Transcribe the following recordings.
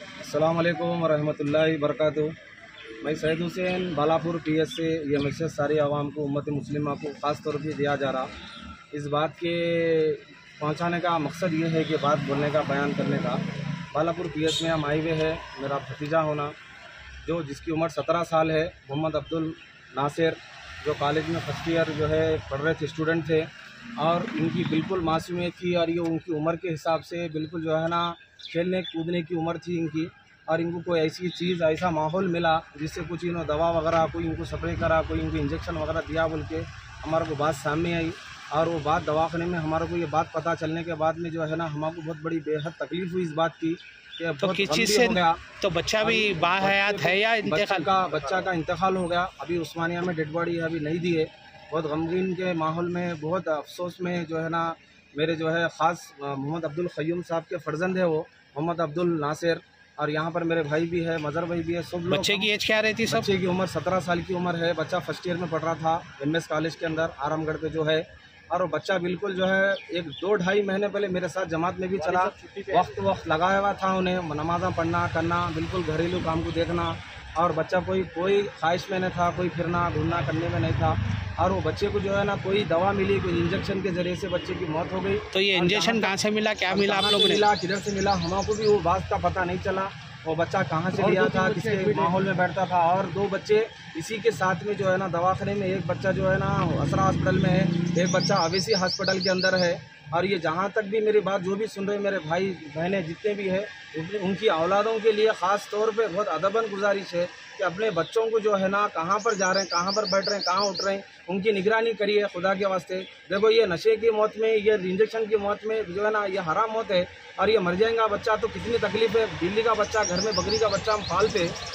अस्सलाम वालेकुम रहमतुल्लाहि बरकातुहू। मैं सैयद हुसैन बालापुर पीएस से ये मैसेज सारी आवाम को, उम्मत मुस्लिमा को ख़ास तौर पे दिया जा रहा। इस बात के पहुंचाने का मकसद ये है कि बात बोलने का, बयान करने का। बालापुर पीएस में हम आए हुए हैं। मेरा भतीजा होना जो जिसकी उम्र 17 साल है, मोहम्मद अब्दुल नासिर, जो कॉलेज में फर्स्ट ईयर जो है पढ़ रहे थे, स्टूडेंट थे, और इनकी बिल्कुल मासूमियत थी और ये उनकी उम्र के हिसाब से बिल्कुल जो है ना खेलने कूदने की उम्र थी इनकी। और इनको कोई ऐसी चीज़, ऐसा माहौल मिला जिससे कुछ इन्होंने दवा वगैरह, कोई इनको स्प्रे करा, कोई इनको इंजेक्शन वगैरह दिया बोल के हमारे को बात सामने आई। और वो बात दवाखाने में हमारे को ये बात पता चलने के बाद में जो है ना हमारे को बहुत बड़ी बेहद तकलीफ़ हुई इस बात की कि तो किस चीज़ से हो गया। तो बच्चा भी बाहयात है या बच्चा का इंतकाल हो गया। अभी उस्मानिया में डेड बॉडी अभी नहीं दी है। बहुत गमगीन के माहौल में, बहुत अफसोस में जो है ना मेरे जो है ख़ास मोहम्मद अब्दुल क़य्यूम साहब के फर्जंद है वो मोहम्मद अब्दुल नासिर, और यहाँ पर मेरे भाई भी है, मज़र भाई भी है, सब लोग। बच्चे की एज क्या रहती है? बच्चे की उम्र 17 साल की उम्र है। बच्चा फर्स्ट ईयर में पढ़ रहा था MS कॉलेज के अंदर आरामगढ़ पे जो है। और वो बच्चा बिल्कुल जो है 1-2-2.5 महीने पहले मेरे साथ जमात में भी चला। वक्त लगाया हुआ था उन्हें नमाज़ा पढ़ना करना, बिल्कुल घरेलू काम को देखना। और बच्चा कोई ख्वाहिश में नहीं था, कोई फिरना घूमना करने में नहीं था। और वो बच्चे को जो है ना कोई दवा मिली, कोई इंजेक्शन के जरिए से बच्चे की मौत हो गई। तो ये इंजेक्शन कहाँ से मिला, क्या मिला आप लोगों ने? मिला, किधर से मिला, हमको भी वो बात का पता नहीं चला। वो बच्चा कहाँ से लिया था, किसके माहौल में बैठता था। और 2 बच्चे इसी के साथ में जो है ना दवाखाने में, एक बच्चा जो है ना असरा हॉस्पिटल में है, एक बच्चा अवेसी हॉस्पिटल के अंदर है। और ये जहाँ तक भी मेरी बात जो भी सुन रहे मेरे भाई बहनें जितने भी है, उनकी औलादों के लिए ख़ास तौर पे बहुत अदबन गुजारिश है कि अपने बच्चों को जो है ना कहाँ पर जा रहे हैं, कहाँ पर बैठ रहे हैं, कहाँ उठ रहे हैं, उनकी निगरानी करिए खुदा के वास्ते। देखो ये नशे की मौत में, ये इंजेक्शन की मौत में जो है ना ये हराम मौत है। और ये मर जाएगा बच्चा तो कितनी तकलीफ है। दिल्ली का बच्चा, घर में बकरी का बच्चा हम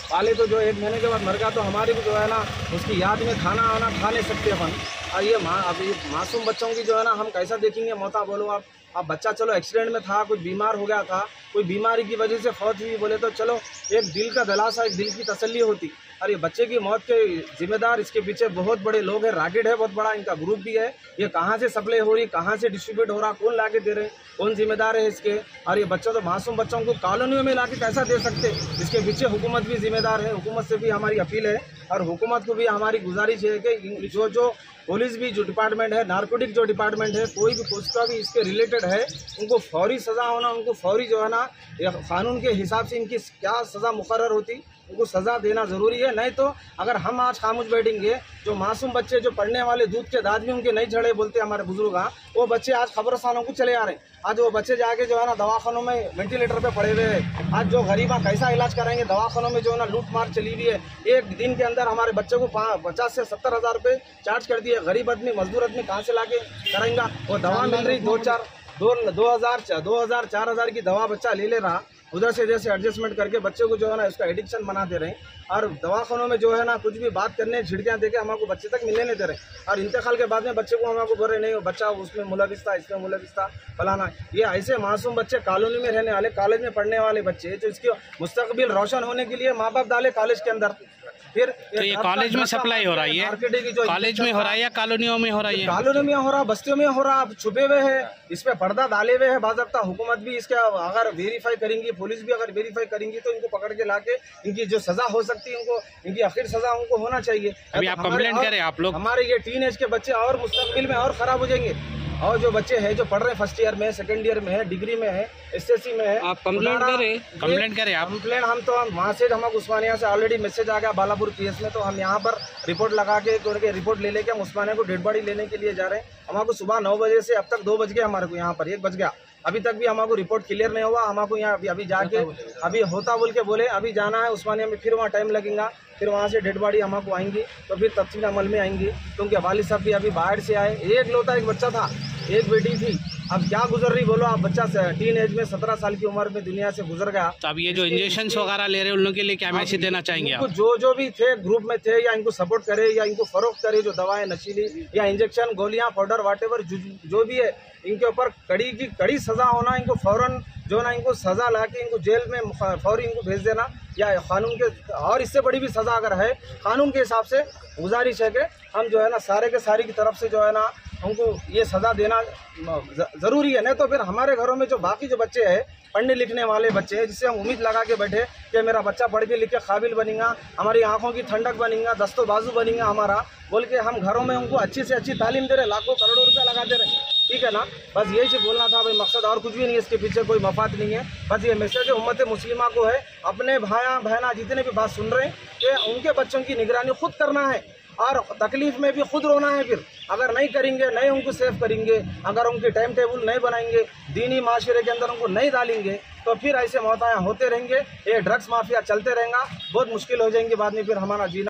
पाले तो जो 1 महीने के बाद मर गया तो हमारे भी जो है ना उसकी याद में खाना आना खा नहीं सकते अपन। और ये अभी मासूम बच्चों की जो है ना हम कैसा देखेंगे मौता। बोलो आप बच्चा चलो एक्सीडेंट में था, कुछ बीमार हो गया था, कोई बीमारी की वजह से फौत हुई, बोले तो चलो एक दिल का दिलासा, एक दिल की तसल्ली होती। और ये बच्चे की मौत के जिम्मेदार इसके पीछे बहुत बड़े लोग हैं। रैकेट है बहुत बड़ा, इनका ग्रुप भी है। ये कहाँ से सप्लाई हो रही, कहाँ से डिस्ट्रीब्यूट हो रहा, कौन ला के दे रहे, कौन जिम्मेदार है इसके। और ये बच्चों तो मासूम बच्चों को कॉलोनियों में ला के कैसा दे सकते, इसके पीछे हुकूमत भी जिम्मेदार है। हुकूमत से भी हमारी अपील है और हुकूमत को भी हमारी गुजारिश है कि जो पुलिस भी जो डिपार्टमेंट है, नारकोटिक जो डिपार्टमेंट है, कोई भी उसका भी इसके रिलेटेड है, उनको फौरी सज़ा होना, उनको फौरी जो है ना कानून के हिसाब से इनकी क्या सज़ा मुकर्रर होती, उनको सज़ा देना ज़रूरी है। नहीं तो अगर हम आज खामोश बैठेंगे, जो मासूम बच्चे जो पढ़ने वाले दूध के दाँत भी उनके नहीं झड़े बोलते हमारे बुजुर्ग, वो बच्चे आज खबरस्तानों को चले आ रहे हैं। आज वो बच्चे जाके जो है ना दवाखानों में वेंटिलेटर पे पड़े हुए हैं। आज जो गरीबा कैसा इलाज कराएंगे, दवाखानों में जो है ना लूट मार चली हुई है। एक दिन के अंदर हमारे बच्चे को 50 से 70 हज़ार रुपये चार्ज कर दिए। गरीब आदमी, मजदूर आदमी कहाँ से लाके कराएंगा। वो दवा मिल रही 2,000-4,000 की दवा बच्चा ले रहा, उधर से जैसे एडजस्टमेंट करके बच्चे को जो है ना उसका एडिक्शन बना दे रहे हैं। और दवाखानों में जो है ना कुछ भी बात करने, झिड़कियाँ देके हमारे बच्चे तक मिलने नहीं दे रहे। और इंतकाल के बाद में बच्चे को हमारे बोल रहे नहीं, बच्चा उसमें मुलविस था, इसमें मुलविस था, फलाना। ये ऐसे मासूम बच्चे, कॉलोनी में रहने वाले, कॉलेज में पढ़ने वाले बच्चे, जो इसके मुस्तकबिल रोशन होने के लिए माँ बाप डाले कॉलेज के अंदर। फिर तो ये कॉलेज में सप्लाई हो रहा है, कॉलेज में हो रहा है या कॉलोनियों में हो रहा है? कॉलोनियों में हो रहा, बस्तियों में हो रहा, छुपे हुए है, इस पे पर्दा डाले हुए है बाज़ाब्ता। हुकूमत भी इसके अगर वेरीफाई करेंगी, पुलिस भी अगर वेरीफाई करेंगी तो इनको पकड़ के लाके इनकी जो सजा हो सकती है, उनको इनकी आखिर सजा उनको होना चाहिए। अभी आप कंप्लेंट करें आप लोग, हमारे ये टीनेज के बच्चे और मुस्तकबिल में और खराब हो जाएंगे। और जो बच्चे हैं जो पढ़ रहे हैं, फर्स्ट ईयर में, सेकंड ईयर में है, डिग्री में है, SSC में है, आप कंप्लेंट करें आप। कंप्लेंट हम तो वहाँ से हमको उस्मानिया से ऑलरेडी मैसेज आ गया बालापुर केस में, तो हम यहाँ पर रिपोर्ट लगा के उनके रिपोर्ट ले लेके हम उस्मानिया को डेड बॉडी लेने के लिए जा रहे हैं। हमारे सुबह 9 बजे से अब तक 2 बज गए, हमारे को यहाँ पर 1 बज गया, अभी तक भी हमारे रिपोर्ट क्लियर नहीं हुआ। हमारे यहाँ अभी जाके अभी होता बोल के बोले अभी जाना है उस्मानिया में, फिर वहाँ टाइम लगेगा, फिर वहाँ से डेड बॉडी हमारे आएंगी तो फिर तफसील अमल में आएंगी। क्योंकि वालिद साहब भी अभी बाहर से आए, एक बच्चा था, एक बेटी थी, अब क्या गुजर रही बोलो आप। बच्चा टीन एज में 17 साल की उम्र में दुनिया से गुजर गया। तो अब ये जो इंजेक्शन वगैरह ले रहे हैं उन लोगों के लिए क्या मैसेज देना चाहेंगे आप? जो भी थे ग्रुप में थे, या इनको सपोर्ट करे या इनको फरोख्त करे, जो दवाएं नशीली या इंजेक्शन, गोलियां, पाउडर, व्हाटएवर जो भी है, इनके ऊपर कड़ी की कड़ी सजा होना। इनको फौरन जो ना इनको सजा ला के इनको जेल में फौरी इनको भेज देना, या कानून के और इससे बड़ी भी सजा अगर है कानून के हिसाब से। गुजारिश है कि हम जो है ना सारे के सारी की तरफ से जो है ना उनको ये सज़ा देना ज़रूरी है। नहीं तो फिर हमारे घरों में जो बाकी जो बच्चे हैं, पढ़ने लिखने वाले बच्चे हैं, जिससे हम उम्मीद लगा के बैठे कि मेरा बच्चा पढ़ के लिख के काबिल बनेगा, हमारी आंखों की ठंडक बनेगा, दस्तों बाजू बनेगा हमारा, बोल के हम घरों में उनको अच्छी से अच्छी तालीम दे रहे, लाखों करोड़ों रुपया लगा दे रहे। ठीक है ना, बस यही चीज़ बोलना था भाई, मकसद और कुछ भी नहीं है, इसके पीछे कोई मफाद नहीं है। बस ये मैसेज उम्मत मुस्लिमा को है, अपने भाया बहना जितने भी बात सुन रहे हैं कि उनके बच्चों की निगरानी खुद करना है और तकलीफ में भी खुद रोना है। फिर अगर नहीं करेंगे, नहीं उनको सेव करेंगे, अगर उनकी टाइम टेबल नहीं बनाएंगे, दीनी माशरे के अंदर उनको नहीं डालेंगे, तो फिर ऐसे मौताएं होते रहेंगे, ये ड्रग्स माफिया चलते रहेगा, बहुत मुश्किल हो जाएंगे बाद में फिर हमारा जीना।